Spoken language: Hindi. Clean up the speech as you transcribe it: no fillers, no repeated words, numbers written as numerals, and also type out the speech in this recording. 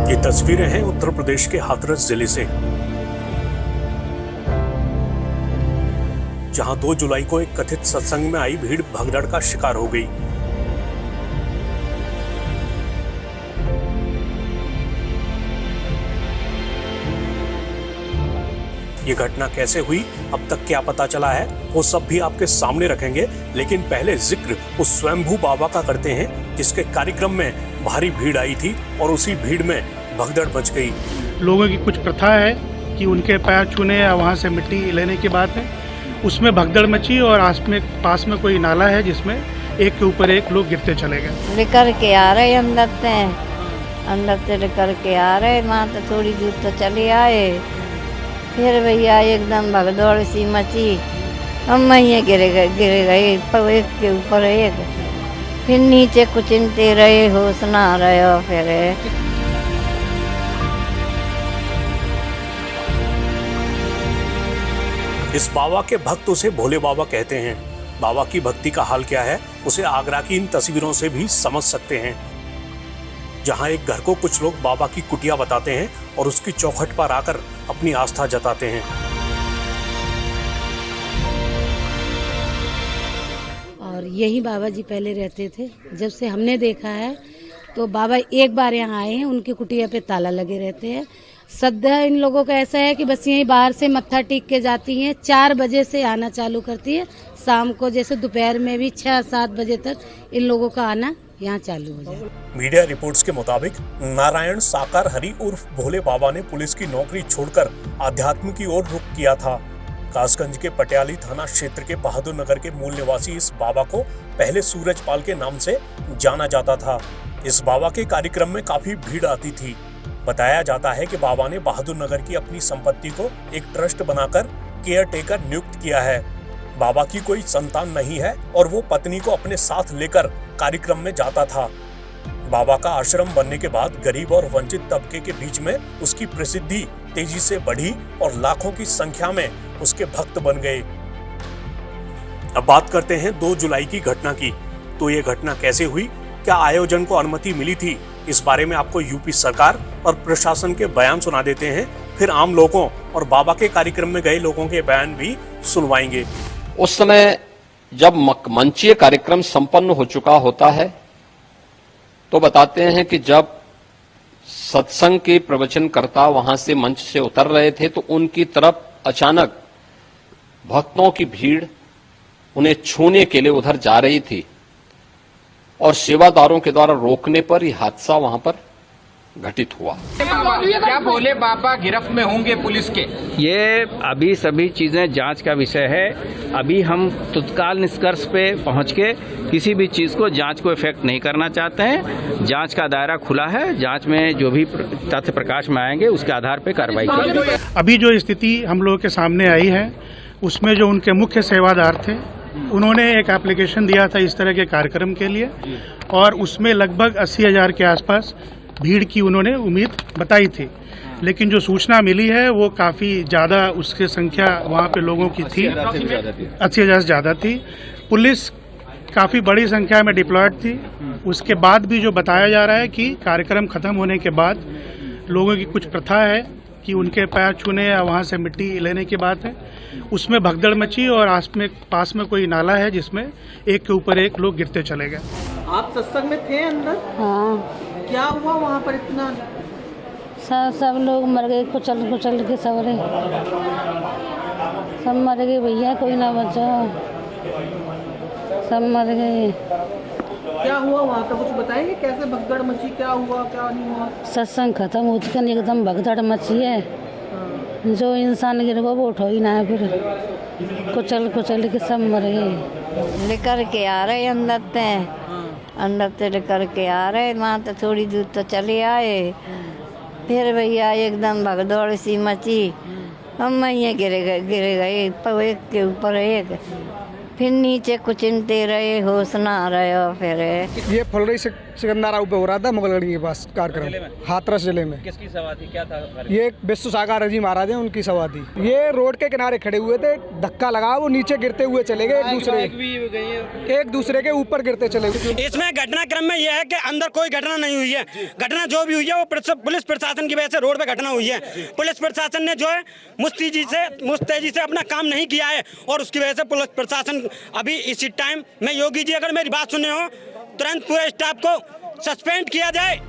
ये तस्वीरें हैं उत्तर प्रदेश के हाथरस जिले से, जहां 2 जुलाई को एक कथित सत्संग में आई भीड़ भगदड़ का शिकार हो गई। ये घटना कैसे हुई, अब तक क्या पता चला है, वो सब भी आपके सामने रखेंगे। लेकिन पहले जिक्र उस स्वयंभू बाबा का करते हैं जिसके कार्यक्रम में भारी भीड़ आई थी और उसी भीड़ में भगदड़ मच गई। लोगों की कुछ प्रथा है कि उनके पैर छूने या वहाँ से मिट्टी लेने की बात है, उसमें भगदड़ मची और पास में कोई नाला है जिसमें एक के ऊपर एक लोग गिरते चले गए। लेकर के आ रहे अंदर से लेकर के आ रहे, वहाँ तो थोड़ी दूर तो चले आए, फिर भैया एकदम भगदौड़ सी मची, हम वहीं गिर गए एक के ऊपर एक, फिर नीचे कुचिनते रहे, होश ना रहे। और फिर इस बाबा के भक्त उसे भोले बाबा कहते हैं। बाबा की भक्ति का हाल क्या है उसे आगरा की इन तस्वीरों से भी समझ सकते हैं, जहां एक घर को कुछ लोग बाबा की कुटिया बताते हैं और उसकी चौखट पर आकर अपनी आस्था जताते हैं। और यही बाबा जी पहले रहते थे। जब से हमने देखा है तो बाबा एक बार यहाँ आए हैं, उनकी कुटिया पे ताला लगे रहते हैं। सदा इन लोगों का ऐसा है कि बस यहीं बाहर से मत्था टेक के जाती हैं, 4 बजे से आना चालू करती है, शाम को जैसे दोपहर में भी 6-7 बजे तक इन लोगों का आना यहाँ चालू हो जाए। मीडिया रिपोर्ट्स के मुताबिक नारायण साकार हरि उर्फ भोले बाबा ने पुलिस की नौकरी छोड़कर आध्यात्म की ओर रुख किया था। कासगंज के पटियाली थाना क्षेत्र के बहादुर नगर के मूल निवासी इस बाबा को पहले सूरजपाल के नाम से जाना जाता था। इस बाबा के कार्यक्रम में काफी भीड़ आती थी। बताया जाता है कि बाबा ने बहादुर नगर की अपनी संपत्ति को एक ट्रस्ट बनाकर केयर टेकर नियुक्त किया है। बाबा की कोई संतान नहीं है और वो पत्नी को अपने साथ लेकर कार्यक्रम में जाता था। बाबा का आश्रम बनने के बाद गरीब और वंचित तबके के बीच में उसकी प्रसिद्धि तेजी से बढ़ी और लाखों की संख्या में उसके भक्त बन गए। अब बात करते हैं 2 जुलाई की घटना की। तो ये घटना कैसे हुई, क्या आयोजन को अनुमति मिली थी, इस बारे में आपको यूपी सरकार और प्रशासन के बयान सुना देते हैं। फिर आम लोगों और बाबा के कार्यक्रम में गए लोगों के बयान भी सुनवाएंगे। उस समय जब मंचीय कार्यक्रम संपन्न हो चुका होता है तो बताते हैं कि जब सत्संग के प्रवचनकर्ता वहां से मंच से उतर रहे थे तो उनकी तरफ अचानक भक्तों की भीड़ उन्हें छूने के लिए उधर जा रही थी और सेवादारों के द्वारा रोकने पर यह हादसा वहां पर घटित हुआ। क्या भोले बाबा गिरफ्त में होंगे पुलिस के? ये अभी सभी चीजें जांच का विषय है। अभी हम तत्काल निष्कर्ष पे पहुंच के किसी भी चीज को जांच को इफेक्ट नहीं करना चाहते हैं। जांच का दायरा खुला है, जांच में जो भी तथ्य प्रकाश में आएंगे उसके आधार पे कार्रवाई की जाएगी। अभी जो स्थिति हम लोगों के सामने आई है उसमें जो उनके मुख्य सेवादार थे उन्होंने एक एप्लीकेशन दिया था इस तरह के कार्यक्रम के लिए और उसमें लगभग 80,000 के आसपास भीड़ की उन्होंने उम्मीद बताई थी। लेकिन जो सूचना मिली है वो काफ़ी ज़्यादा, उसकी संख्या वहाँ पे लोगों की थी 80,000 से ज़्यादा थी। पुलिस काफ़ी बड़ी संख्या में डिप्लॉयड थी। उसके बाद भी जो बताया जा रहा है कि कार्यक्रम ख़त्म होने के बाद लोगों की कुछ प्रथा है कि उनके पैर छूने या वहाँ से मिट्टी लेने की बात है, उसमें भगदड़ मची और पास में कोई नाला है जिसमें एक के ऊपर एक लोग गिरते चले गए। आप सत्संग में थे अंदर? हाँ। क्या हुआ वहाँ पर इतना? सब लोग मर गए, कुचल के सब मर गए भैया, कोई ना बचा, सब मर गए। क्या हुआ वहाँ का कुछ बताएंगे? कैसे भगदड़ मची, क्या हुआ क्या नहीं हुआ? सत्संग खत्म हो चुका, एकदम भगदड़ मची है। जो इंसान गिर गया वो उठो ही ना है, फिर कुचल के सब मर गए। लेकर के आ रहे अंदर से लेकर के आ रहे, वहाँ तो थोड़ी दूर तो चले आए, फिर भैया एकदम भगदौड़ सी मची, हम वहीं गिर गए एक के ऊपर एक, फिर नीचे कुचिनते रहे, होश ना रहे। और फिर ये फुलरई से सिकंदराबाद पे हो रहा था मुगलगढ़ी के पास कार्यक्रम, हाथरस जिले में। किसकी सभा थी, क्या था? ये विश्व सागर जी महाराज हैं, उनकी सभा थी। ये रोड के किनारे खड़े हुए थे, धक्का लगा, वो नीचे गिरते हुए चले गए, एक दूसरे के ऊपर गिरते चले गए। इसमें घटनाक्रम में यह है कि अंदर कोई घटना नहीं हुई है। घटना जो भी हुई है वो पुलिस प्रशासन की वजह से रोड पे घटना हुई है। पुलिस प्रशासन ने जो है मुस्तैदी से अपना काम नहीं किया है और उसकी वजह से पुलिस प्रशासन अभी इसी टाइम में, योगी जी अगर मेरी बात सुने हो, तुरंत पूरे स्टाफ को सस्पेंड किया जाए।